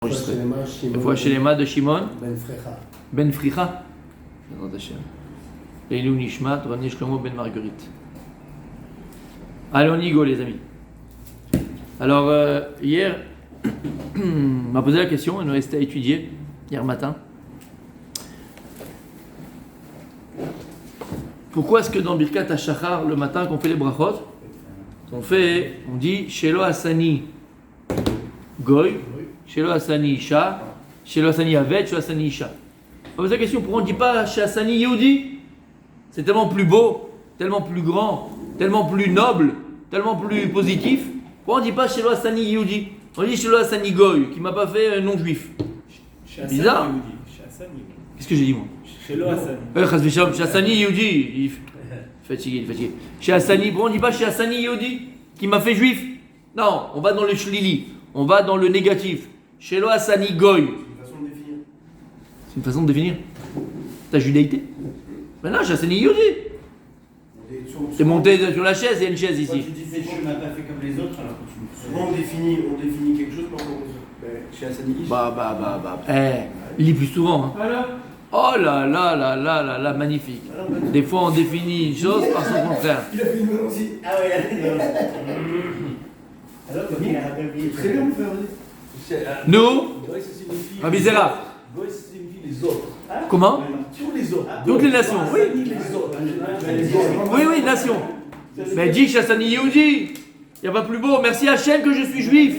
enregistré. Refoua Shelema de Shimon Ben Fricha. Et Ilou Nishmat, Rani Shlomo Ben Marguerite. Allez, on y go, les amis. Alors, hier, on m'a posé la question, on nous restait à étudier, hier matin. Pourquoi est-ce que dans Birkat HaShachar, le matin, qu'on fait les brachot, on dit Shelo Asani Goy, Shelo Asani Isha, Shelo Asani Avet, Shelo Asani Isha. On pose la question, pourquoi on ne dit pas Shelo Asani Yehudi? C'est tellement plus beau, tellement plus grand, tellement plus noble, tellement plus positif. Pourquoi on ne dit pas Shelo Asani Yehudi? On dit Shelo Asani Goy, qui ne m'a pas fait un non-juif. Bizarre. Qu'est-ce que j'ai dit moi? Shelo Asani. Chez Hassani Yehudi. Fatigué. Chez Hassani, pourquoi on ne dit pas chez Hassani Yehudi, qui m'a fait juif? Non, on va dans le shlili, on va dans le négatif. Shelo Hassani Goy. C'est une façon de définir. Ta judaïté? Maintenant, chez Hassani Yehudi. T'es monté sur la chaise, il y a une chaise ici. Tu dis tu m'as pas fait comme les autres, alors que Souvent on définit quelque chose par rapport aux autres. Chez Hassani Ish. Lis plus souvent. Hein. Oh là, magnifique. Des fois on définit une chose par son contraire. Il a fait une bonne aussi. Ah ouais, alors comme il a rappelé. Très bien, mon frère. Nous, Goy, ça signifie. Rabbi Zera. Goy, ça signifie les autres. Comment? Tous les autres. Toutes les nations, oui. Les autres. Oui, nation. Mais dis Chassani Yehudi. Il n'y a pas plus beau. Merci Hachem que je suis juif.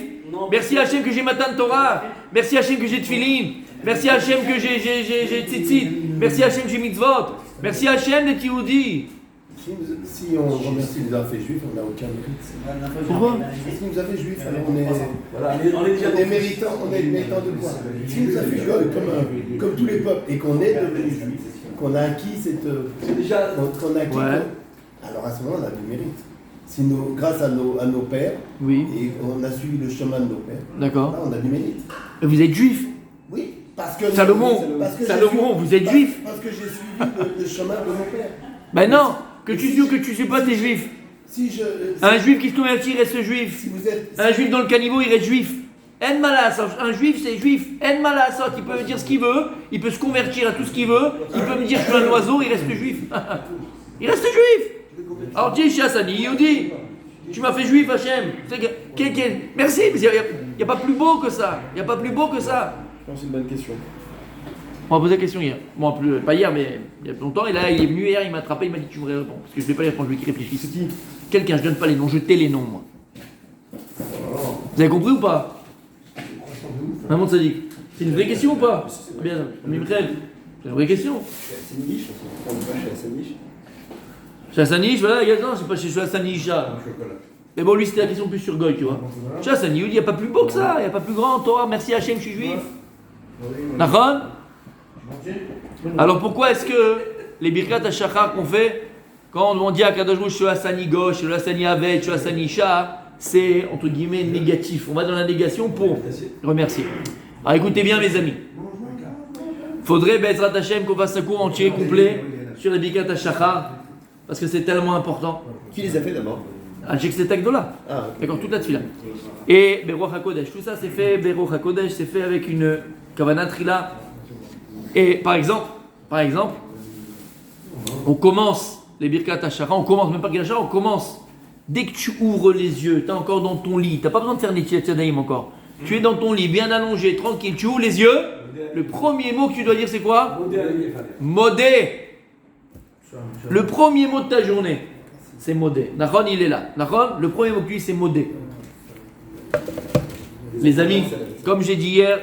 Merci Hachem que j'ai Matan Torah. Merci Hachem que j'ai Tfilin. Merci Hachem que j'ai Tzitzit. Merci Hachem que j'ai Mitzvot. Merci Hachem d'être Yehudi. Si on remercie les affaires juifs, on n'a aucun mérite. Pourquoi? S'il nous a fait juifs, alors on est déjà des méritants, on est méritants de quoi? S'il nous a fait juifs comme tous les peuples et qu'on est devenus juifs, qu'on a acquis c'est déjà qu'on a acquis. Ouais. Alors à ce moment, on a du mérite. Si grâce à nos pères, Oui. et on a suivi le chemin de nos pères, D'accord. là on a du mérite. Et vous êtes juif. Oui, parce que Salomon, vous êtes juif. Parce que j'ai suivi le chemin de mon père. Ben non, que tu sais ou que tu sais pas, t'es juif. Un juif qui se convertit reste juif. Si vous êtes, Un juif dans le caniveau, il reste juif. En malas, un juif c'est juif. En malas, il peut me dire ce qu'il veut, il peut se convertir à tout ce qu'il veut, il peut me dire je suis un oiseau, il reste juif. Il reste juif. Alors dis Chassani Yehudi, tu m'as fait juif Hachem. Merci, mais il n'y a pas plus beau que ça. Il n'y a pas plus beau que ça. Je pense que c'est une bonne question. On m'a posé la question hier. Bon, pas hier, mais il y a longtemps. Et là, il est venu hier, il m'a attrapé, il m'a dit tu me réponds. Parce que je ne vais pas les répondre, je veux qu'il réfléchisse. C'est qui? Quelqu'un, je ne donne pas les noms, je tais les noms, moi. Vous avez compris ou pas? Maman Tzadik, c'est une vraie question ou pas? Bien, Mimrel, c'est une vraie question. Chez Hassani Ish, on n'est pas chez Hassani Ish. Chez Hassani, voilà, non, c'est pas chez Hassani Isha. Mais bon, lui, c'était la question plus sur Goy, tu vois. Chez Hassani, il n'y a pas plus beau que ça, il n'y a pas plus grand. Toi, merci Hachem, je suis juif. D'accord? Alors pourquoi est-ce que les Birkat HaShachar qu'on fait, quand on dit à Kadosh Baruch Hu, Shelo Asani Goy, Shelo Asani Avet, Shelo Asani Isha, c'est entre guillemets négatif. On va dans la négation pour remercier. Alors écoutez bien, mes amis. Faudrait, Bezrat Hashem, qu'on fasse un cours entier, complet, sur les Birkat HaShachar, parce que c'est tellement important. Qui les a fait d'abord? Alchek Agdola. Ah, ok. D'accord, toute la tefila. Et Beruach HaKodesh, tout ça c'est fait, Beruach HaKodesh, c'est fait avec une Kavanat Trila. Et par exemple, on commence les Birkat HaShachar, on commence, même pas Birkat HaShachar, on commence. Dès que tu ouvres les yeux, tu es encore dans ton lit, tu n'as pas besoin de faire Netilat Yadayim encore. Tu es dans ton lit, bien allongé, tranquille, tu ouvres les yeux, le premier mot que tu dois dire c'est quoi? Modé. Le premier mot de ta journée, c'est modé. Nachon, il est là. Nachon, le premier mot que tu dis c'est modé. Les amis, comme j'ai dit hier,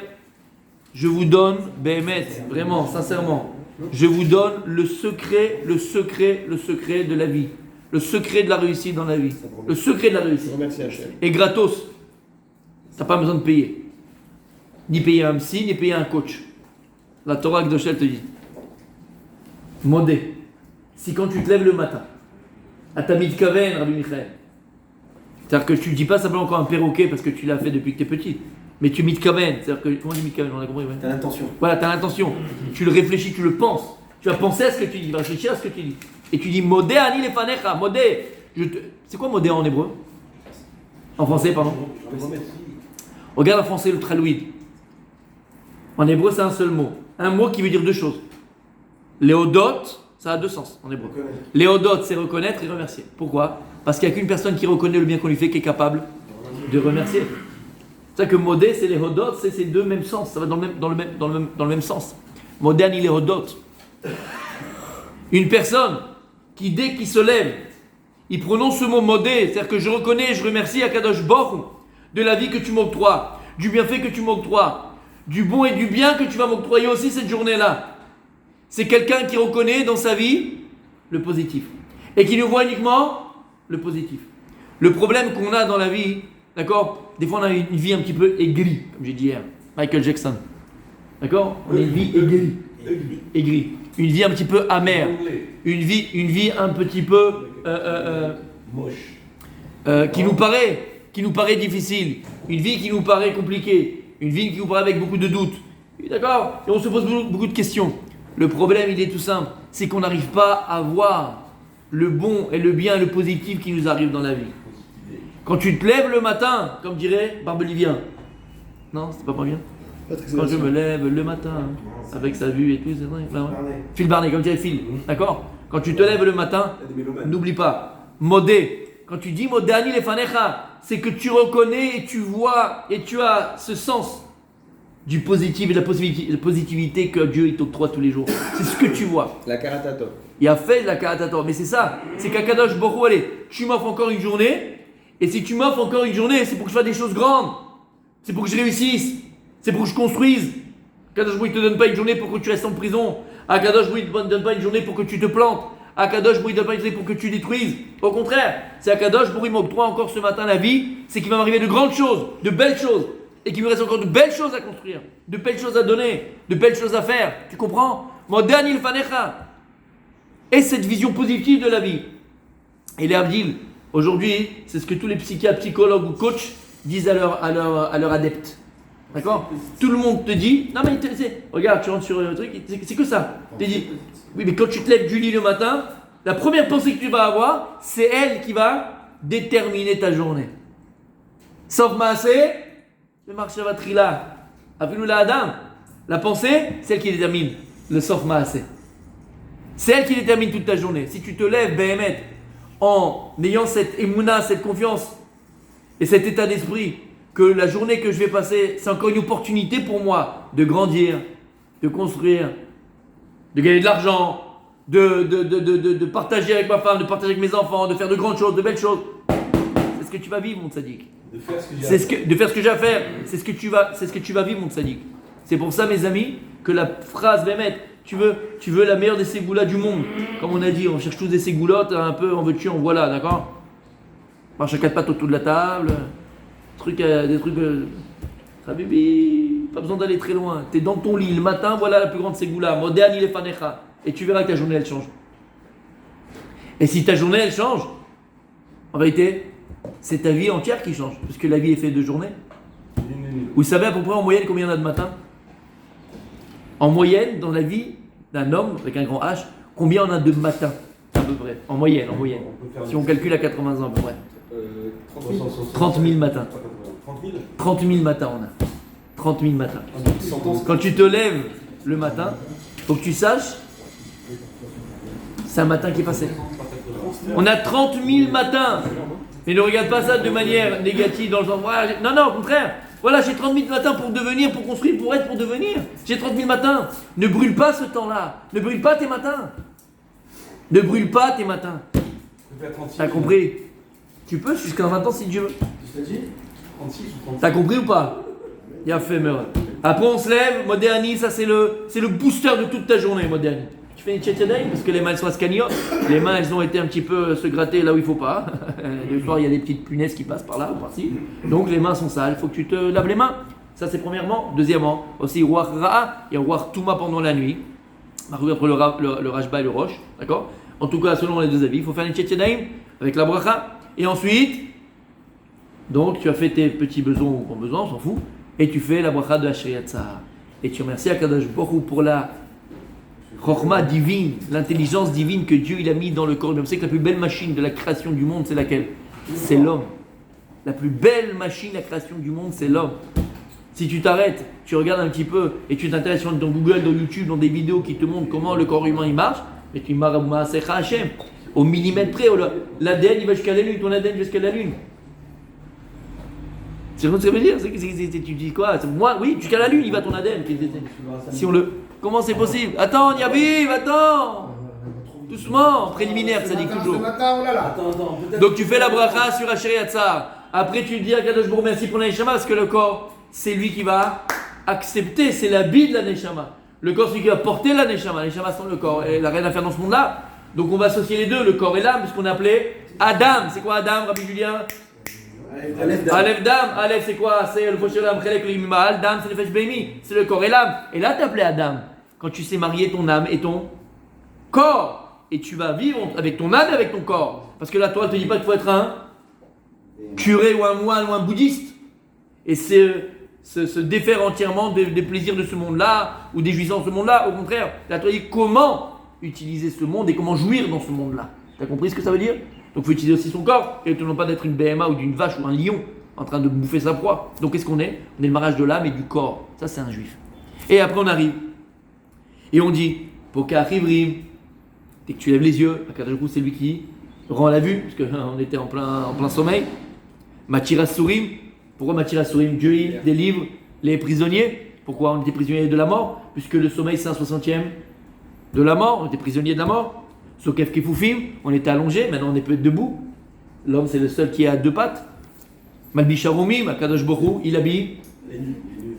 je vous donne, Béhémet, vraiment, sincèrement, je vous donne le secret de la vie. Le secret de la réussite dans la vie. Le secret de la réussite. Remercie Hachem. Et gratos. Tu n'as pas besoin de payer. Ni payer un psy, ni payer un coach. La Torah Kedoshel te dit. Modé. Si quand tu te lèves le matin, à ta mitkaven, Rabbi Michael, c'est-à-dire que tu ne dis pas simplement encore un perroquet parce que tu l'as fait depuis que tu es petit, mais tu mitkaven, c'est-à-dire que, comment on dit mitkaven, on a compris, ouais. T'as l'intention. Voilà, tu as l'intention, tu le réfléchis, tu le penses, tu vas penser à ce que tu dis, tu vas réfléchir à ce que tu dis. Et tu dis modé ani lefanecha, modé. C'est quoi modé en hébreu? En français, pardon. Regarde en français le tralouïd. En hébreu, c'est un seul mot. Un mot qui veut dire deux choses. Léodot, ça a deux sens en hébreu. Léodot, c'est reconnaître et remercier. Pourquoi? Parce qu'il n'y a qu'une personne qui reconnaît le bien qu'on lui fait qui est capable de remercier. C'est ça que modé, c'est léodot, c'est ces deux mêmes sens. Ça va dans le même sens. Moderne, il est léodot. Une personne qui, dès qu'il se lève, il prononce ce mot modé, c'est-à-dire que je reconnais et je remercie Akadosh Baruch de la vie que tu m'octroies, du bienfait que tu m'octroies, du bon et du bien que tu vas m'octroyer aussi cette journée-là. C'est quelqu'un qui reconnaît dans sa vie le positif et qui ne voit uniquement le positif. Le problème qu'on a dans la vie, d'accord, des fois on a une vie un petit peu aigrie, comme j'ai dit hier, Michael Jackson. D'accord? On a une vie aigrie. Aigrie. Une vie un petit peu amère. Une vie un petit peu moche. Qui nous paraît difficile. Une vie qui nous paraît compliquée. Une vie qui nous paraît avec beaucoup de doutes. D'accord? Et on se pose beaucoup de questions. Le problème, il est tout simple. C'est qu'on n'arrive pas à voir le bon et le bien et le positif qui nous arrive dans la vie. Quand tu te lèves le matin, comme dirait Barbelivien. Non, c'est pas bien. Quand je me lève le matin, avec sa vue et tout, c'est vrai. Phil Barnet, comme dirait Phil. D'accord? Quand tu te lèves le matin, n'oublie pas. Modé. Quand tu dis Modani lefanecha, c'est que tu reconnais et tu vois et tu as ce sens du positif et de la positivité que Dieu t'octroie tous les jours. C'est ce que tu vois. La karatato. Il a fait la karatato. Mais c'est ça. C'est qu'Akadosh Baruch Hu, allez, tu m'offres encore une journée. Et si tu m'offres encore une journée, c'est pour que je fasse des choses grandes. C'est pour que je réussisse. C'est pour que je construise. Akadosh Baruch Hu, il ne te donne pas une journée pour que tu restes en prison. Akadosh Baruch Hu, il ne te donne pas une journée pour que tu te plantes. Akadosh Baruch Hu, il ne te donne pas une journée pour que tu détruises. Au contraire, c'est Akadosh Baruch Hu, il m'octroie encore ce matin la vie. C'est qu'il va m'arriver de grandes choses, de belles choses. Et qu'il me reste encore de belles choses à construire. De belles choses à donner. De belles choses à faire. Tu comprends? Modern il fanecha. Et cette vision positive de la vie. Et les Abdil, aujourd'hui, c'est ce que tous les psychiatres, psychologues ou coachs disent à leurs adeptes. D'accord? Tout le monde te dit, non mais regarde, tu rentres sur un truc, c'est que ça. Tu te dis, oui mais quand tu te lèves du lit le matin, la première pensée que tu vas avoir, c'est elle qui va déterminer ta journée. Sauf Maasé, le marché va trila. Appelez-nous la Adam. La pensée, c'est elle qui détermine le Sof Maasé. C'est elle qui détermine toute ta journée. Si tu te lèves, Behemet, en ayant cette émouna, cette confiance et cet état d'esprit, que la journée que je vais passer, c'est encore une opportunité pour moi de grandir, de construire, de gagner de l'argent, de partager avec ma femme, de partager avec mes enfants, de faire de grandes choses, de belles choses. C'est ce que tu vas vivre, mon tzaddik. De faire ce que j'ai à faire. C'est ce que tu vas vivre, mon tzaddik. C'est pour ça, mes amis, que la phrase Bémet, tu veux la meilleure des ségoulas du monde. Comme on a dit, on cherche tous des ségoulottes, un peu, en veux-tu, en voilà, d'accord? Marche à quatre pattes autour de la table. Des trucs. Habibi, pas besoin d'aller très loin. T'es dans ton lit le matin, voilà la plus grande ségoula. Moderne il est fanecha. Et tu verras que ta journée elle change. Et si ta journée elle change, en vérité, c'est ta vie entière qui change. Parce que la vie est faite de journées. Vous savez à peu près en moyenne combien il y en a de matins? En moyenne, dans la vie d'un homme, avec un grand H, combien on a de matins? À peu près. En moyenne. Si on calcule à 80 ans à peu près. 30 000 matins. 30 000 matins on a. 30 000 matins. Quand tu te lèves le matin, il faut que tu saches, c'est un matin qui est passé. On a 30 000 matins. Mais ne regarde pas ça de manière négative dans le sens. Non, au contraire. Voilà, j'ai 30 000 matins pour devenir, pour construire, pour être, pour devenir. J'ai 30 000 matins. Ne brûle pas ce temps-là. Ne brûle pas tes matins. Ne brûle pas tes matins. T'as compris? Tu peux jusqu'à 20 ans si Dieu veut. T'as compris ou pas? Il a fait meurtre. Après on se lève, Moderni, ça c'est le booster de toute ta journée, Moderni. Tu fais une tchétchédaï parce que les mains elles sont à scagnottes. Les mains elles ont été un petit peu se gratter là où il faut pas. Le soir il y a des petites punaises qui passent par là ou par-ci. Donc les mains sont sales, il faut que tu te laves les mains. Ça c'est premièrement. Deuxièmement, aussi Ruach Ra'a, il y a Ruach Touma pendant la nuit. Marqué entre le Rajba et le Roche. D'accord? En tout cas, selon les deux avis, il faut faire une tchétchédaï avec la bracha. Et ensuite, donc tu as fait tes petits besoins ou grands besoins, on s'en fout, et tu fais la bracha de Hashriyatzah. Et tu remercies Akadosh Baruch Hu pour la chorma divine, l'intelligence divine que Dieu il a mis dans le corps. Vous savez que la plus belle machine de la création du monde, c'est laquelle? C'est l'homme. La plus belle machine de la création du monde, c'est l'homme. Si tu t'arrêtes, tu regardes un petit peu et tu t'intéresses dans Google, dans YouTube, dans des vidéos qui te montrent comment le corps humain il marche, mais tu marres Hachem au millimètre près. L'ADN il va jusqu'à la Lune, ton ADN jusqu'à la Lune. C'est ce que ça veut dire. Tu dis quoi? Moi, oui, jusqu'à la Lune il va ton ADN. Si on le. Comment c'est possible? Attends, Yaviv, attends. Doucement, préliminaire, ça dit toujours. Donc tu fais la bracha sur Asher Yatzar. Après tu dis à Kadosh Baruch merci pour la Neshama parce que le corps, c'est lui qui va accepter, c'est l'habit de la Neshama. Le corps, c'est lui qui va porter la Neshama. La Neshama sans le corps. Elle n'a rien à faire dans ce monde-là. Donc on va associer les deux, le corps et l'âme, puisqu'on a appelé Adam. C'est quoi Adam, Rabbi Julien? Aleph Dam. Aleph c'est quoi? C'est le Foshelam Chelek Limal. Dam c'est le Fesh Beimi. C'est le corps et l'âme. Et là tu appelé Adam. Quand tu sais marier ton âme et ton corps. Et tu vas vivre avec ton âme et avec ton corps. Parce que la Torah ne te dit pas qu'il faut être un curé ou un moine ou un bouddhiste. Et se défaire entièrement des plaisirs de ce monde-là ou des jouissances de ce monde-là. Au contraire, la Torah dit comment utiliser ce monde et comment jouir dans ce monde-là. Tu as compris ce que ça veut dire? Donc il faut utiliser aussi son corps. Et non pas d'être une BMA ou d'une vache ou un lion en train de bouffer sa proie. Donc qu'est-ce qu'on est? On est le mariage de l'âme et du corps. Ça c'est un juif. Et après on arrive. Et on dit Poka Chivrim. Dès que tu lèves les yeux, c'est lui qui rend la vue, parce qu'on était en plein sommeil. Matira Sourim. Pourquoi Matira Sourim? Dieu il délivre les prisonniers. Pourquoi on était prisonniers de la mort? Puisque le sommeil c'est un 60e de la mort, on était prisonniers de la mort. Sokef Kefufim, on était allongé, maintenant on est peut-être debout. L'homme c'est le seul qui a deux pattes. Malbi Sharomim, Akadosh Borou, il habille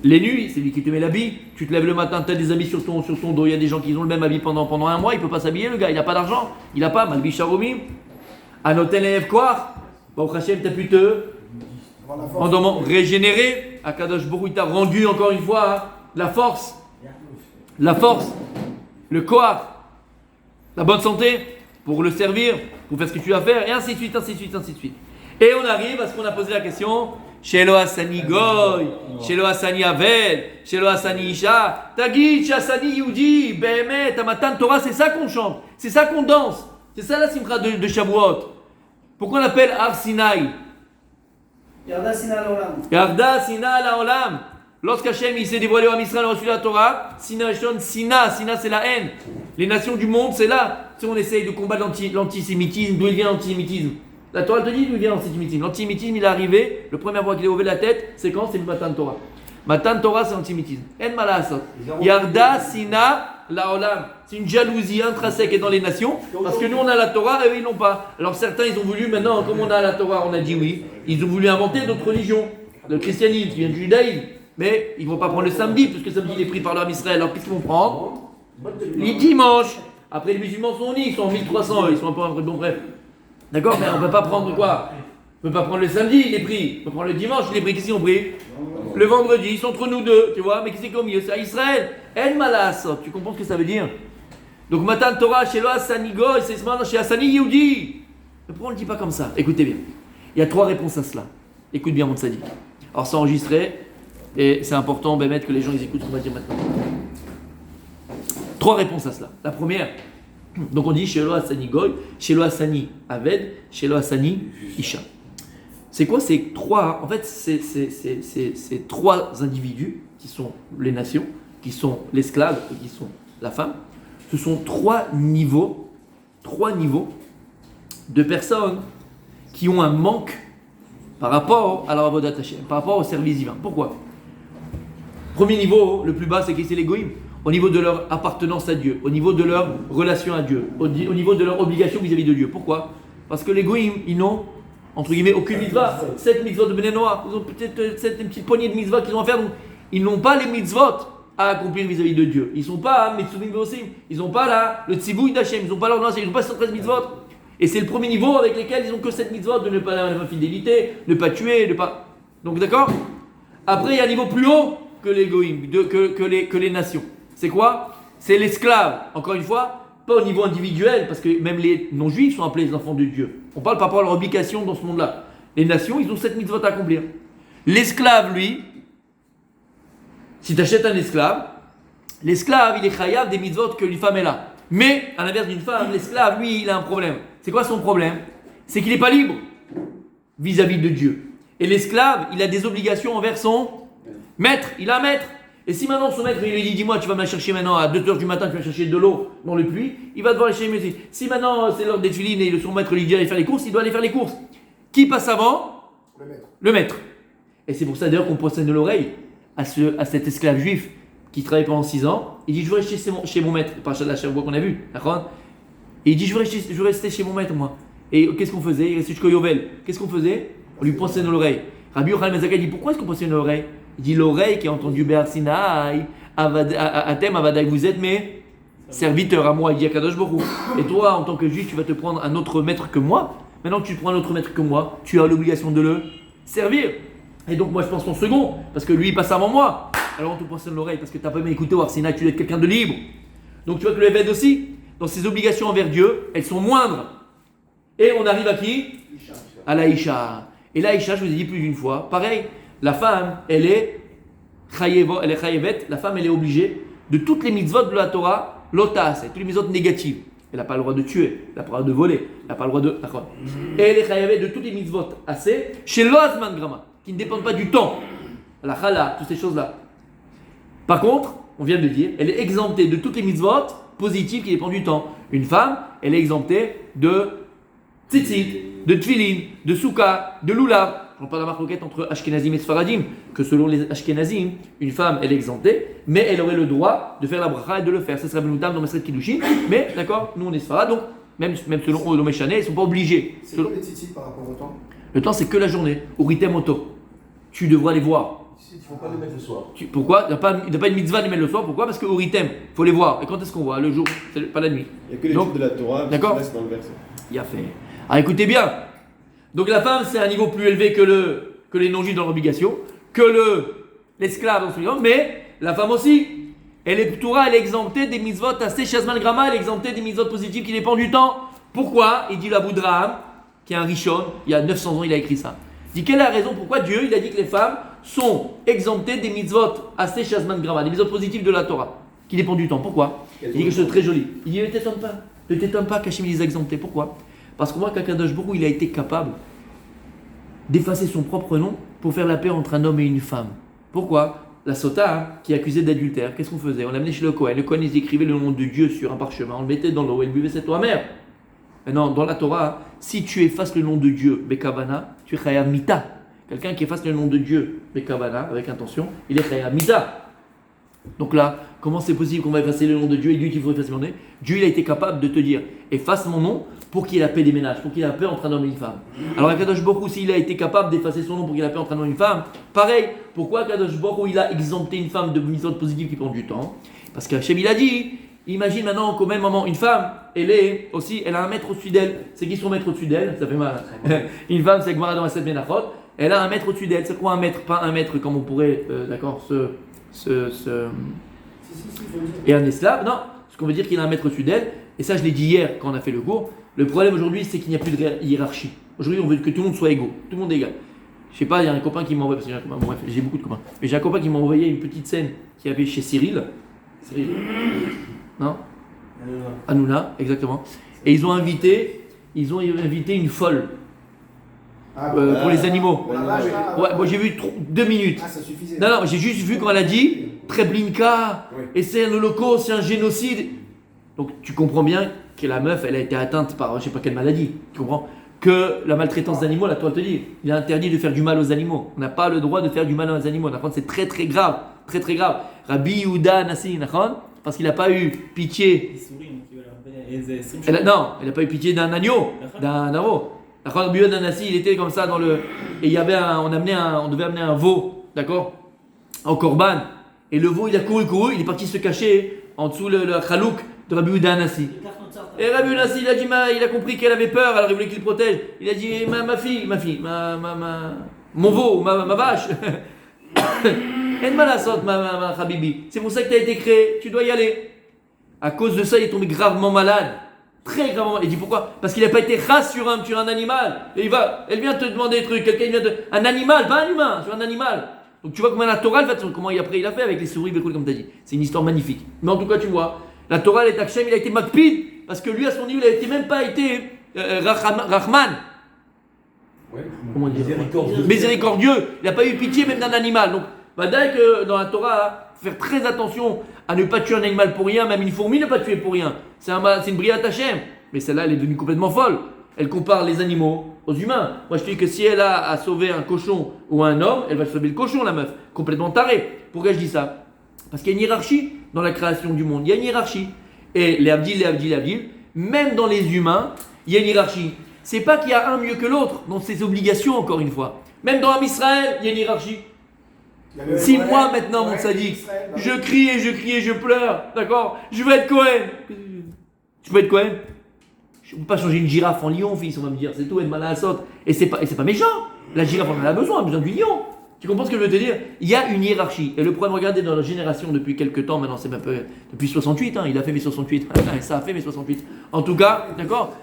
les nuits, c'est lui qui te met l'habit. Tu te lèves le matin, tu as des habits sur ton dos. Il y a des gens qui ont le même habit pendant un mois, il ne peut pas s'habiller, le gars, il n'a pas d'argent. Il n'a pas, Malbi Sharomim. Anotel et Evkoar, Baruch Hashem, tu as pu te régénérer. Akadosh Borou, il t'a rendu encore une fois la force, le koar, la bonne santé pour le servir, pour faire ce que tu vas faire, et ainsi de suite, ainsi de suite, ainsi de suite. Et on arrive à ce qu'on a posé la question. Shelo Hassani Goy, Shelo Hassani Aved, Shelo Hassani Isha, Tagit, Shassani Yudi, Behemet, Amatan Torah, c'est ça qu'on chante, c'est ça qu'on danse, c'est ça la simcha de Shavuot. Pourquoi on appelle Har Sinai? Yarda Sina Laolam. Yarda Sina Laolam. Lorsqu'Hachem il s'est dévoilé à Israël, a reçu la Torah, Sina c'est la haine. Les nations du monde, c'est là. Si on essaye de combattre l'antisémitisme, d'où il vient l'antisémitisme? La Torah te dit d'où vient l'antisémitisme. L'antisémitisme, il est arrivé, le premier fois qu'il a ouvert la tête, c'est quand? C'est le Matan Torah. Matan Torah, c'est l'antisémitisme. En malasot. Yarda Sina Laolam. C'est une jalousie intrinsèque dans les nations, parce que nous on a la Torah et eux ils n'ont pas. Alors certains ils ont voulu, maintenant comme on a la Torah, on a dit oui, ils ont voulu inventer d'autres religions. Le christianisme qui vient du judaïsme. Mais ils ne vont pas prendre le samedi, puisque le samedi il est pris par l'homme Israël. Alors qu'est-ce qu'ils vont prendre? Les dimanches. Après les musulmans sont unis, ils sont en 1300, ils sont un peu bon bref. D'accord? Mais on ne peut pas prendre quoi? On ne peut pas prendre le samedi, il est pris. On peut prendre le dimanche, il est pris. Qu'est-ce qu'ils ont pris? Le vendredi, ils sont entre nous deux, tu vois? Mais qu'est-ce qui est au milieu? C'est à Israël. En malas. Tu comprends ce que ça veut dire? Donc Matan Torah, chez lo Hassani Goy, c'est maintenant chez Hassani Yehudi. Mais pourquoi on ne le dit pas comme ça? Écoutez bien. Il y a 3 réponses à cela. Écoute bien, mon tzaddik. Alors c'est enregistré. Et c'est important, Bémet, que les gens ils écoutent ce qu'on va dire maintenant. 3 réponses à cela. La première, donc on dit Shelo Hassani Goy, Shelo Hassani Aved, Shelo Hassani Isha. C'est quoi ces 3? En fait, c'est 3 individus qui sont les nations, qui sont l'esclave et qui sont la femme. Ce sont 3 niveaux de personnes qui ont un manque par rapport à la Avodat Hashem, par rapport au service divin. Pourquoi? Premier niveau, le plus bas, c'est les goïms. Au niveau de leur appartenance à Dieu, au niveau de leur relation à Dieu, au niveau de leur obligation vis-à-vis de Dieu. Pourquoi? Parce que les goïms, ils n'ont, entre guillemets, aucune mitzvah. 7 mitzvot de Bnei Noach, ils ont peut-être une petite poignée de mitzvahs qu'ils ont à faire. Donc, ils n'ont pas les mitzvot à accomplir vis-à-vis de Dieu. Ils ne sont pas Metsuvim Veosim. Ils n'ont pas là le Tzibouï d'Hachem. Ils n'ont pas l'ordonnance, ils n'ont pas 113 mitzvot. Et c'est le premier niveau avec lesquels ils n'ont que 7 mitzvot de ne pas avoir infidélité, ne pas tuer, ne pas. Donc d'accord? Après, il y a un niveau plus haut que les goïms, que les nations. C'est quoi? C'est l'esclave. Encore une fois, pas au niveau individuel, parce que même les non-juifs sont appelés les enfants de Dieu. On parle par rapport à leur obligation dans ce monde-là. Les nations, ils ont 7 mitzvot à accomplir. L'esclave, lui, si tu achètes un esclave, l'esclave, il est chayav des mitzvot que une femme est là. Mais, à l'inverse d'une femme, l'esclave, lui, il a un problème. C'est quoi son problème? C'est qu'il n'est pas libre vis-à-vis de Dieu. Et l'esclave, il a des obligations envers son Maître, il a un maître. Et si maintenant son maître, il lui dit, dis-moi, tu vas me la chercher maintenant à 2h du matin, tu vas chercher de l'eau dans le puits, il va devoir aller chercher mes. Si maintenant c'est l'heure des filines et son maître lui dit d'aller faire les courses, il doit aller faire les courses. Qui passe avant? Le maître. Et c'est pour ça d'ailleurs qu'on poissonne de l'oreille à cet esclave juif qui travaille pendant 6 ans. Il dit, je veux rester chez mon maître. Pas la chaque fois qu'on a vu, d'accord? Et il dit, je veux rester chez mon maître, moi. Et qu'est-ce qu'on faisait? Il restait jusqu'au Yovel. Qu'est-ce qu'on faisait? On lui poissonne de l'oreille. Rabbi Yochanan ben Zakkai dit, pourquoi est-ce qu'on poissonne de l'oreille? Il dit, l'oreille qui a entendu Be'ar Sinaï, Atem, Avadak, vous êtes mes serviteurs à moi, il dit à Kadosh Baruch Hu. Et toi, en tant que juif, tu vas te prendre un autre maître que moi. Maintenant que tu prends un autre maître que moi, tu as l'obligation de le servir. Et donc, moi, je pense ton second, parce que lui, il passe avant moi. Alors, on te poissonne l'oreille, parce que tu n'as pas bien écouté au Arsinaï, tu dois être quelqu'un de libre. Donc, tu vois que le Eved aussi, dans ses obligations envers Dieu, elles sont moindres. Et on arrive à qui? À la Isha. Et la Isha, je vous ai dit plus d'une fois, pareil, la femme, elle est chayevet, la femme, elle est obligée de toutes les mitzvot de la Torah, l'otas, toutes les mitzvot négatives. Elle n'a pas le droit de tuer, elle n'a pas le droit de voler, elle n'a pas le droit de. Et elle est chayevet de toutes les mitzvot assez, chez l'Oazman Grama, qui ne dépendent pas du temps. La chala, toutes ces choses-là. Par contre, on vient de dire, elle est exemptée de toutes les mitzvot positives qui dépendent du temps. Une femme, elle est exemptée de tzitzit, de tfilin, de souka, de lulav. On parle de la marque entre Ashkenazim et Sfaradim, que selon les Ashkenazim, une femme elle est exemptée, mais elle aurait le droit de faire la bracha et de le faire. Ça serait Benoutam dans Masret Kiddushin, mais d'accord, nous on est Sfarad, donc même selon Odo Meshane, ils ne sont pas obligés. C'est quoi les tzitzit par rapport au temps? Le temps c'est que la journée, au ritem auto. Tu devras les voir. Il ne faut pas les mettre le soir. Pourquoi? Il n'y a pas une mitzvah de les mettre le soir, pourquoi? Parce qu'au ritem, il faut les voir. Et quand est-ce qu'on voit? Le jour, pas la nuit. Il n'y a que les jours de la Torah, d'accord, qui se dans le verset. Il y a fait. Alors écoutez bien. Donc la femme, c'est un niveau plus élevé que les non-juifs dans l'obligation, que l'esclave dans ce niveau, mais la femme aussi, elle est Torah, elle est exemptée des mitzvot assez shazman grama, elle est exemptée des mitzvot positives qui dépendent du temps. Pourquoi? Il dit la Boudraham, qui est un Rishon, il y a 900 ans, il a écrit ça. Il dit quelle est la raison pourquoi Dieu, il a dit que les femmes sont exemptées des mitzvot assez shazman grama, des mitzvot positives de la Torah, qui dépendent du temps. Pourquoi? Il dit quelque chose de très joli. Il dit ne t'étonne pas qu'Hachem les a exemptés. Pourquoi? Parce qu'on voit qu'Akadosh Baruch Hu, il a été capable d'effacer son propre nom pour faire la paix entre un homme et une femme. Pourquoi? La Sota, qui est accusée d'adultère, qu'est-ce qu'on faisait? On l'amenait chez le Kohen. Le Kohen, il écrivait le nom de Dieu sur un parchemin, on le mettait dans l'eau, elle buvait cette eau amère. Maintenant, dans la Torah, si tu effaces le nom de Dieu, Bekavana, tu es Chaya Mita. Quelqu'un qui efface le nom de Dieu, Bekavana, avec intention, il est Chaya Mita. Donc là, comment c'est possible qu'on va effacer le nom de Dieu et Dieu qu'il faut effacer mon nom? Dieu, il a été capable de te dire, efface mon nom pour qu'il y ait la paix des ménages, pour qu'il y ait la paix entre un homme et une femme. Alors Akadosh Baruch Hu, s'il a été capable d'effacer son nom pour qu'il y ait la paix entre un homme et une femme, pareil, pourquoi Akadosh Baruch Hu, il a exempté une femme de mitzvot positives qui prend du temps? Parce qu'Hachem, il a dit, imagine maintenant qu'au même moment, une femme, elle a un maître au-dessus d'elle. C'est qui son maître au-dessus d'elle? Ça fait mal. Une femme, c'est Gemara dans la 7 Menachot, elle a un maître au-dessus d'elle. C'est quoi un maître? Pas un maître comme on pourrait, d'accord, et un esclave, non, ce qu'on veut dire qu'il a un maître au-dessus d'elle, et ça je l'ai dit hier quand on a fait le cours. Le problème aujourd'hui c'est qu'il n'y a plus de hiérarchie. Aujourd'hui on veut que tout le monde soit égaux, tout le monde est égal. Je sais pas, il y a un copain qui m'a envoyé, bref, j'ai beaucoup de copains, mais j'ai un copain qui m'a envoyé une petite scène qu'il y avait chez Cyril, non, Hanouna, exactement, et ils ont invité une folle. Pour les animaux. Ouais, moi j'ai vu 2 minutes. Ah, ça suffisait. Non, j'ai juste vu quand elle a dit Treblinka, et c'est un holocauste, c'est un génocide. Donc tu comprends bien que la meuf, elle a été atteinte par je sais pas quelle maladie. Tu comprends? Que la maltraitance d'animaux, la Torah te dit, il est interdit de faire du mal aux animaux. On n'a pas le droit de faire du mal aux animaux. C'est très très grave, très très grave. Rabbi Yehuda Nassi, parce qu'il n'a pas eu pitié. Elle n'a pas eu pitié d'un agneau, d'un veau. Rabbi Yehuda Nassi, il était comme ça dans le. Et il y avait on devait amener un veau, d'accord, en korban. Et le veau, il a couru, il est parti se cacher en dessous le chalouk de Rabbi Yehuda Nassi. Et Rabbi Yehuda Nassi, il a compris qu'elle avait peur, alors il voulait qu'il le protège. Il a dit ma fille, mon veau, ma vache. En malasot, ma habibi. C'est pour ça que tu as été créé, tu dois y aller. À cause de ça, il est tombé gravement malade. Très gravement. Il dit pourquoi? Parce qu'il n'a pas été race sur un animal. Et elle vient te demander des trucs. Un animal, pas un humain, sur un animal. Donc tu vois comment la Torah, comment après il a fait avec les souris, comme tu as dit. C'est une histoire magnifique. Mais en tout cas, tu vois, la Torah, elle est Hachem, il a été makpid. Parce que lui, à son niveau, il n'a même pas été Rahman. Ouais. Comment dire? Miséricordieux. Il n'a pas eu pitié même d'un animal. Donc, Vadaï que dans la Torah, faire très attention à ne pas tuer un animal pour rien, même une fourmi ne pas tuer pour rien. C'est une Briat Hashem. Mais celle-là, elle est devenue complètement folle. Elle compare les animaux aux humains. Moi, je te dis que si elle a à sauver un cochon ou un homme, elle va sauver le cochon, la meuf. Complètement tarée. Pourquoi je dis ça? Parce qu'il y a une hiérarchie dans la création du monde. Il y a une hiérarchie. Et les Abdil, même dans les humains, il y a une hiérarchie. C'est pas qu'il y a un mieux que l'autre dans ses obligations, encore une fois. Même dans Israël, il y a une hiérarchie. Si moi, maintenant, mon sadique, je crie et je pleure, d'accord? Je veux être Cohen. Je veux être Cohen. Je ne peux pas changer une girafe en lion, fils, on va me dire. C'est tout, être mal à la saute. Et c'est pas méchant. La girafe, on en a besoin du lion. Tu comprends ce que je veux te dire? Il y a une hiérarchie. Et le problème, regardez, dans la génération depuis quelques temps, maintenant, c'est un peu depuis 68, il a fait mes 68. Ça a fait mes 68. En tout cas, d'accord?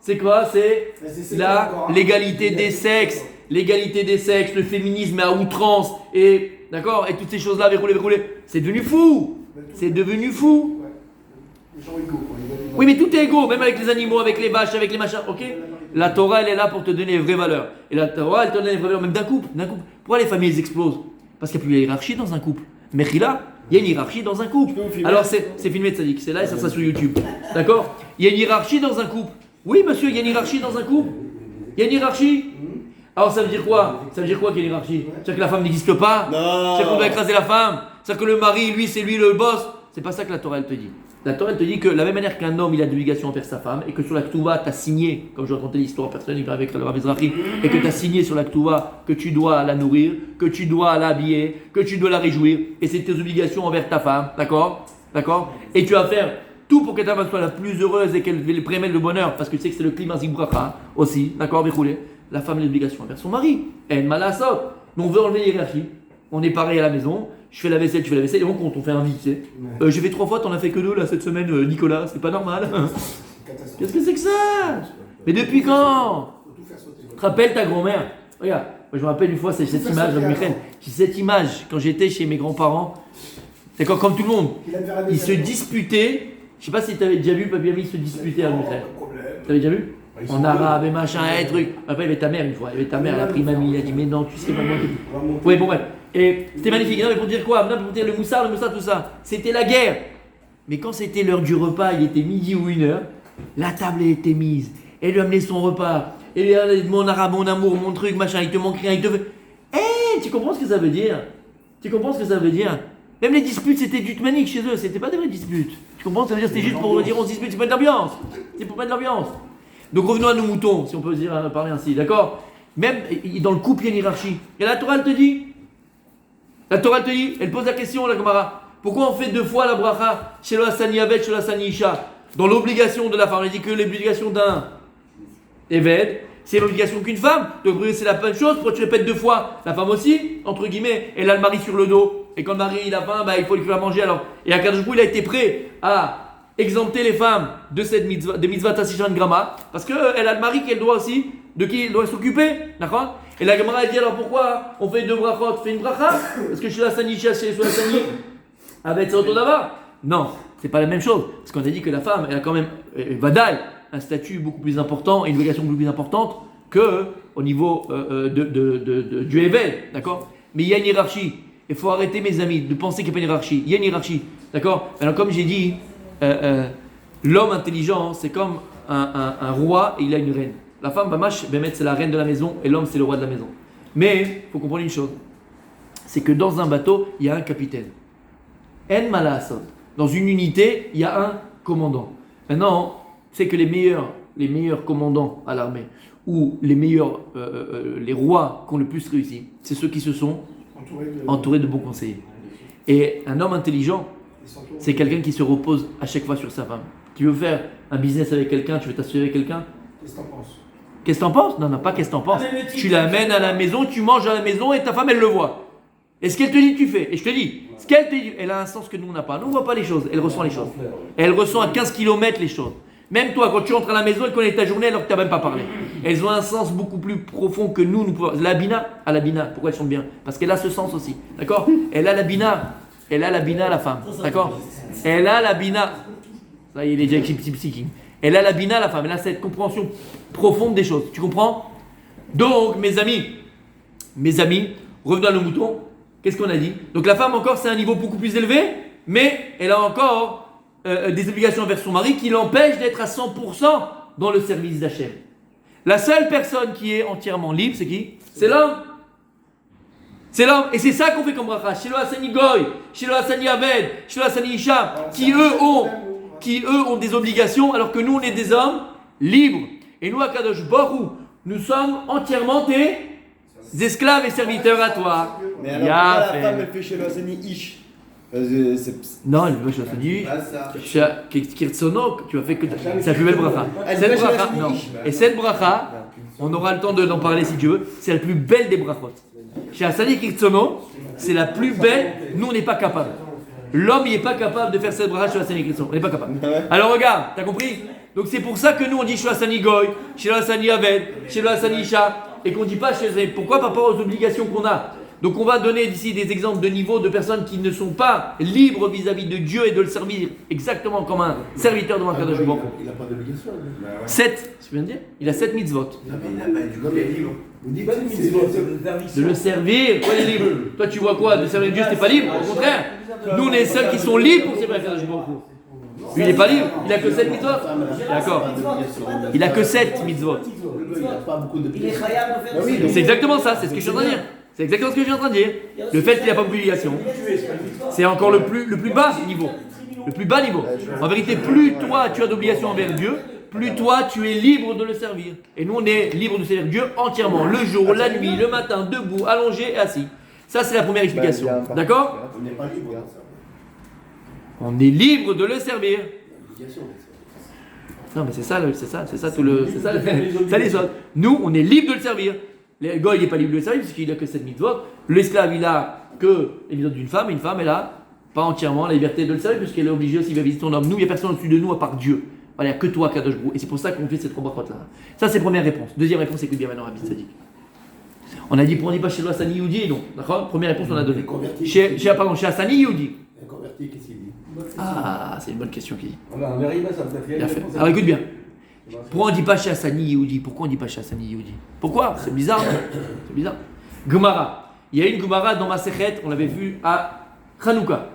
C'est quoi? C'est l'égalité des sexes. L'égalité des sexes, le féminisme à outrance. Et, d'accord? Et toutes ces choses-là, verrouler. C'est devenu fou. C'est devenu fou. Oui, mais tout est égaux, même avec les animaux, avec les vaches, avec les machins, ok? La Torah, elle est là pour te donner les vraies valeurs. Et la Torah, elle te donne les vraies valeurs, même d'un couple. Pourquoi les familles explosent? Parce qu'il n'y a plus de hiérarchie dans un couple. Mais là, il y a une hiérarchie dans un couple. Alors, c'est filmé de Sadik, c'est là et ça sera sur YouTube. D'accord? Il y a une hiérarchie dans un couple. Oui, monsieur, il y a une hiérarchie dans un couple. Il y a une hiérarchie. Alors, ça veut dire quoi? Ça veut dire quoi qu'il y a une hiérarchie? C'est-à-dire que la femme n'existe pas? C'est-à-dire qu'on doit écraser la femme? C'est-à-dire que le mari, lui, c'est lui le boss? C'est pas ça que la Torah, elle te dit. La Torah, elle te dit que de la même manière qu'un homme, il a d'obligation envers sa femme, et que sur la Ketouva, tu as signé, comme je racontais l'histoire personnelle avec le Rav Ezrahi, et que tu as signé sur la Ketouva que tu dois la nourrir, que tu dois l'habiller, que tu dois la réjouir, et c'est tes obligations envers ta femme, d'accord? Et tu vas faire tout pour que ta femme soit la plus heureuse et qu'elle prémène le bonheur, parce que tu sais que c'est le climat Zibracha aussi, d'accord? La femme a l'obligation envers son mari, elle m'a la sorte. Mais on veut enlever l'hiérarchie, on est pareil à la maison. Je fais la vaisselle, tu fais la vaisselle, et on compte, on fait un vide, tu sais. J'ai fait 3 fois, t'en as fait que 2 là cette semaine, Nicolas, c'est pas normal. Qu'est-ce que c'est que ça? Mais depuis quand? Tu te rappelles ta grand-mère? Regarde, moi je me rappelle une fois, c'est cette image, cette image, quand j'étais chez mes grands-parents, d'accord, comme tout le monde, ils se disputaient, je sais pas si t'avais déjà vu Papy Ami se disputer avec Michel. T'avais déjà vu? En arabe et machin, et truc. Après, il y avait ta mère une fois, elle a pris mamie, elle a dit, mais non, tu sais pas moi. Oui, bon, bref. Et c'était magnifique. Non, mais pour dire quoi? Non, pour dire le moussard, tout ça. C'était la guerre. Mais quand c'était l'heure du repas, il était midi ou 1h, la table était mise. Elle lui amenait son repas. Et lui a dit, mon arabe, mon amour, mon truc, machin, il te manque rien, il te veut. Tu comprends ce que ça veut dire? Même les disputes, c'était du tmanique chez eux, c'était pas des vraies disputes. Tu comprends? Ça veut dire c'était juste pour dire on se dispute, c'est pas de l'ambiance. C'est pour mettre de l'ambiance. Donc revenons à nos moutons, si on peut dire, parler ainsi, d'accord? Même dans le couple, il y a une hiérarchie. Et la Torah, elle te dit, elle pose la question, la Gemara, pourquoi on fait 2 fois la bracha chez le Hassani Aved, chez le Hassani Isha? Dans l'obligation de la femme, on dit que l'obligation d'un Eved, c'est l'obligation qu'une femme. Donc c'est la même chose, pourquoi tu répètes 2 fois? La femme aussi, entre guillemets, elle a le mari sur le dos. Et quand le mari il a faim, il faut lui faire manger alors. Et Akadosh Baruch Hu, il a été prêt à exempter les femmes de cette mitzvah, de mitzvah Tassichan Grama, parce qu'elle a le mari qu'elle doit aussi, de qui elle doit s'occuper, d'accord? Et la Gemara elle dit alors pourquoi on fait 2 brachot, fais une bracha? Parce que chez la Sanisha, chez la Sani, avec c'est auto d'abord? Non, c'est pas la même chose, parce qu'on a dit que la femme, elle a quand même, Vadaï, un statut beaucoup plus important et une obligation beaucoup plus importante que au niveau du Evel, d'accord? Mais il y a une hiérarchie. Il faut arrêter, mes amis, de penser qu'il n'y a pas une hiérarchie. Il y a une hiérarchie, d'accord? Alors comme j'ai dit, l'homme intelligent, c'est comme un roi et il a une reine. La femme, c'est la reine de la maison et l'homme, c'est le roi de la maison. Mais, il faut comprendre une chose, c'est que dans un bateau, il y a un capitaine. En malasot. Dans une unité, il y a un commandant. Maintenant, c'est que les meilleurs commandants à l'armée, ou les rois qui ont le plus réussi, c'est ceux qui se sont entourés de bons conseillers. Et un homme intelligent, c'est quelqu'un qui se repose à chaque fois sur sa femme. Tu veux faire un business avec quelqu'un, tu veux t'assurer avec quelqu'un? Qu'est-ce que t'en penses? Non, pas qu'est-ce que t'en penses. Tu l'amènes à la maison, tu manges à la maison et ta femme, elle le voit. Et ce qu'elle te dit, tu fais. Et je te dis, ce qu'elle te dit, elle a un sens que nous, on n'a pas. Nous, on ne voit pas les choses, elle ressent les choses. Elle ressent à 15 km les choses. Même toi, quand tu rentres à la maison, elle connaît ta journée alors que tu n'as même pas parlé. Elles ont un sens beaucoup plus profond que nous pouvons. La bina, pourquoi elles sont bien? Parce qu'elle a ce sens aussi. D'accord? Elle a la bina, la femme. D'accord? Elle a la bina. Ça y est, il est déjà psychique. Elle a la bina, la femme. Elle a cette compréhension profonde des choses. Tu comprends? Donc, mes amis, revenons à nos moutons. Qu'est-ce qu'on a dit? Donc la femme encore c'est un niveau beaucoup plus élevé, mais elle a encore des obligations envers son mari qui l'empêchent d'être à 100% dans le service d'Hachem. La seule personne qui est entièrement libre, c'est qui? C'est l'homme. C'est l'homme. Et c'est ça qu'on fait comme bracha. Shelo Asani Goy, Shelo Asani Aved, Shelo Asani Isha, qui eux ont des obligations, alors que nous on est des hommes libres. Et nous à Kadosh Baruch, nous sommes entièrement des esclaves et serviteurs à toi. Mais alors pourquoi la femme elle fait chez l'Asani Ish? Non, elle veut chez l'Asani Kirtsono, tu as fait que c'est la plus belle bracha. Cette bracha, non. Et cette bracha, on aura le temps d'en parler si tu veux, c'est la plus belle des brachot. Chez Asani Kirtsono, c'est la plus belle, nous on n'est pas capable. L'homme il n'est pas capable de faire cette bracha chez Asani Kirtsono, on n'est pas capable. Alors regarde, t'as compris? Donc c'est pour ça que nous on dit chez Asani Goy, chez Asani Aved, chez Asani Isha, et qu'on ne dit pas chez Asani. Pourquoi? Par rapport aux obligations qu'on a. Donc on va donner d'ici des exemples de niveau de personnes qui ne sont pas libres vis-à-vis de Dieu et de le servir exactement comme un serviteur de Kadosh Baruch Hu. Il n'a pas d'obligation. 7, tu viens de dire? Il a 7 mitzvot. Non, mais il n'a pas du coup, il est libre. Vous dites pas De le servir, toi il est libre. Toi tu vois quoi? De servir Dieu, t'es pas libre? Au contraire, nous on est ceux qui sont libres pour servir Kadosh Baruch Hu. Lui il n'est pas libre, il a que 7 mitzvot. D'accord. Il a que 7 mitzvot. Il n'a pas beaucoup de Il est khayab de faire C'est exactement ça, c'est ce que je suis en train de dire. C'est exactement ce que je suis en train de dire. Le fait qu'il n'a pas d'obligation, c'est encore le plus bas niveau. Le plus bas niveau. En vérité, plus toi tu as d'obligation envers Dieu, plus toi tu es libre de le servir. Et nous on est libre de servir Dieu entièrement, le jour, la nuit, le matin, debout, allongé et assis. Ça c'est la première explication. D'accord? On n'est pas libre de ça. On est libre de le servir. Non mais c'est ça tout le, c'est ça les autres. Nous on est libre de le servir. Le goy il n'est pas libre de le servir puisqu'il n'a que 7 mitzvot. L'esclave il a que les mitzvot d'une femme, et une femme elle a pas entièrement la liberté de le servir puisqu'elle est obligée aussi de visiter son homme. Nous il n'y a personne au-dessus de nous à part Dieu. Voilà, il n'y a que toi Kadosh Baruch Hu. Et c'est pour ça qu'on fait cette trois brachot là. Ça c'est première réponse. Deuxième réponse, écoute bien maintenant Rabbi Tzadik. On a dit pour on dit pas chez Asani Yehudi, non. D'accord? Première réponse on a donné. Chez Asani Yehudi. Un converti, qu'est-ce qu'il dit? Ah, c'est une bonne question qui dit. Voilà, Merima, ça me fait Bien fait. Alors écoute bien. Pourquoi on ne dit pas chez Asani Yehudi? Pourquoi on ne dit pas chez Asani Yehudi? Pourquoi? C'est bizarre, non? C'est bizarre. Gemara. Il y a une Gemara dans Masechet, on l'avait vu à Hanouka.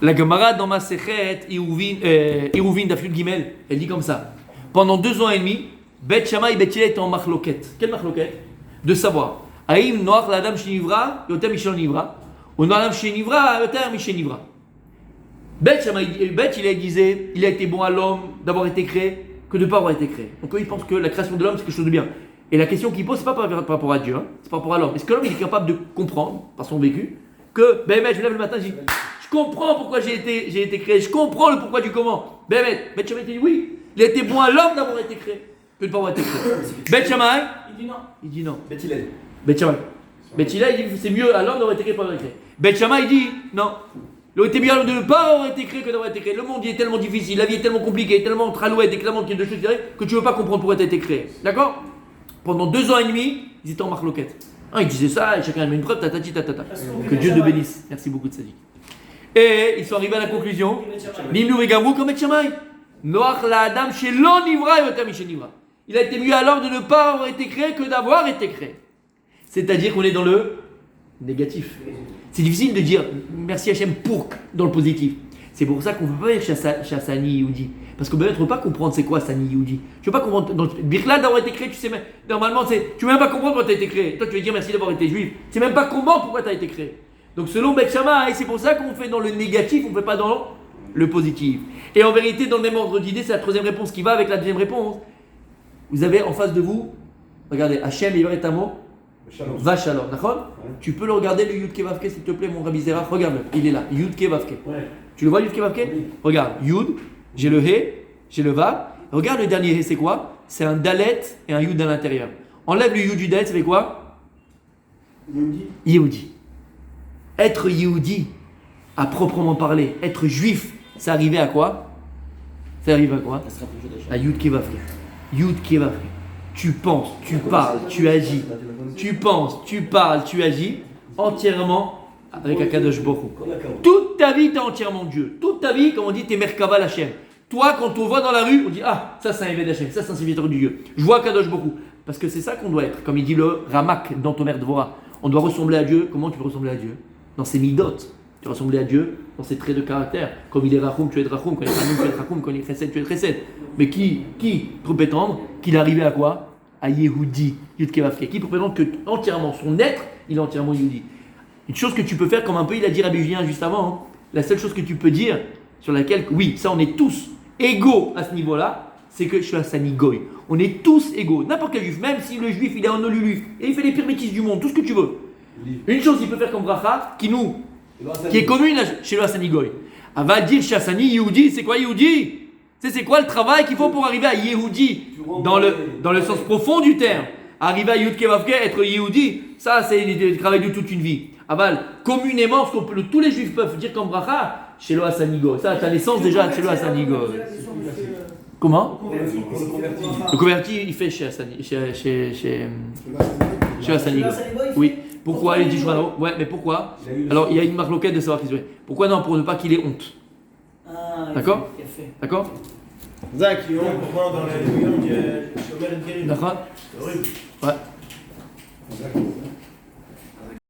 La Gemara dans Masechet, Iruvin Dafyud Gimel, elle dit comme ça. Pendant 2 ans et demi, Bet Shammai et Bet Hillel étaient en machloket. Quelle machloket? De savoir. Aïm Noach l'Adam Shenivra, Yotem Mishel Nivra, ou Noach Shenivra, Yotem Mishel Nivra. Bet Hillel disait, il a été bon à l'homme d'avoir été créé que de ne pas avoir été créé. Donc il pense que la création de l'homme c'est quelque chose de bien. Et la question qu'il pose, c'est pas par rapport à Dieu, hein, c'est par rapport à l'homme. Est-ce que l'homme il est capable de comprendre, par son vécu, que je me lève le matin, je comprends pourquoi j'ai été créé, je comprends le pourquoi du comment. Bet Shammai dit oui, il a été bon à l'homme d'avoir été créé que de ne pas avoir été créé. Bet Shammai, il dit non. Bet Hillel, il dit c'est mieux à l'homme d'avoir été créé que de pas avoir été créé. Bet Shammai, il dit non. Il aurait été bien de ne pas avoir été créé que d'avoir été créé. Le monde il est tellement difficile, la vie est tellement compliquée, tellement tralouette et tellement qu'il y a de choses que tu ne veux pas comprendre pourquoi tu as été créé. D'accord? Pendant 2 ans et demi, ils étaient en marloquette. Ils disaient ça, et chacun avait une preuve, tatati tatata. Que Dieu te bénisse. Merci beaucoup de Tzadik. Et ils sont arrivés à la conclusion. Nimnu vegamru comme Bet Shammai. Noach la Adam chez l'onivra et otam chez nivra. Il a été mieux alors de ne pas avoir été créé que d'avoir été créé. C'est-à-dire qu'on est dans le négatif. C'est difficile de dire merci Hachem pour dans le positif. C'est pour ça qu'on ne peut pas dire chez Asani Yehudi. Parce qu'on ne peut pas comprendre c'est quoi Asani Yehudi. Tu ne peux pas comprendre. Dans Birkla d'avoir été créé, tu sais même. Normalement, tu ne veux même pas comprendre pourquoi tu as été créé. Toi, tu veux dire merci d'avoir été juif. Tu ne sais même pas comment, pourquoi tu as été créé. Donc, selon Bet Shammai, c'est pour ça qu'on fait dans le négatif, on ne fait pas dans le positif. Et en vérité, dans le même ordre d'idée, c'est la troisième réponse qui va avec la deuxième réponse. Vous avez en face de vous, regardez, Hachem Yivaret Amo. Va Shalom, d'accord? Tu peux le regarder, le Yud Kevavke, s'il te plaît, mon Rabbi Zera. Regarde-le, il est là, Yud Kevavke. Ouais. Tu le vois, Yud Kevavke? Oui. Regarde, Yud, j'ai le He, j'ai le Va. Regarde le dernier He, c'est quoi? C'est un Dalet et un Yud à l'intérieur. Enlève le Yud du Dalet, ça fait quoi? Yehudi. Être Yehudi, à proprement parler, être juif, ça arrivait à quoi? Ça arrive à quoi? À Yud Kevavke. Yud Kevavke. Tu penses, tu parles, tu agis. Tu penses, tu parles, tu agis entièrement avec Akadosh Baruch Hu. Toute ta vie, tu es entièrement Dieu. Toute ta vie, comme on dit, tu es Merkava Hachem. Toi, quand on voit dans la rue, on dit ah, ça c'est un Eved Hachem, ça c'est un serviteur du Dieu. Je vois Akadosh Baruch Hu. Parce que c'est ça qu'on doit être. Comme il dit le Ramak dans Tomer Dvorah. On doit ressembler à Dieu. Comment tu peux ressembler à Dieu? Dans ses midotes. Tu vas ressembler à Dieu dans ses traits de caractère. Comme il est Rachum, tu es Rachum. Quand il est Rachum, tu es Rachum. Quand il est Chesed, tu es Chesed. Mais qui peut prétendre qu'il est arrivé à quoi? À Yehudi. Yudke Vavke. Qui peut prétendre que entièrement son être, il est entièrement Yehudi. Une chose que tu peux faire, comme un peu il a dit Rabbi Julien juste avant, hein, la seule chose que tu peux dire, sur laquelle, oui, ça on est tous égaux à ce niveau-là, c'est que je suis un Sanigoy. On est tous égaux. N'importe quel juif, même si le juif il est en oluluf et il fait les pires bêtises du monde, tout ce que tu veux. Une chose il peut faire comme bracha, qui est commune chez le Hassanigoy. Elle va dire chez Hassani, Yehudi, c'est quoi Yehudi? C'est quoi le travail qu'il faut pour arriver à Yehudi dans le sens profond du terme. Arriver à Yud Kevavke, être Yehudi, ça c'est le travail de toute une vie. Aval, communément, tous les juifs peuvent dire comme bracha, chez le Hassanigoy. Ça, ta naissance déjà chez le Hassanigoy. Comment? Le converti, il fait chez Hassanigoy. Oui. Pourquoi il dit Shouano? Ouais, mais pourquoi? Alors, il y a une marloquette de savoir qui se fait. Pourquoi non? Pour ne pas qu'il ait honte. D'accord? D'accord? Zach, il y a pourquoi dans la D'accord? Ouais.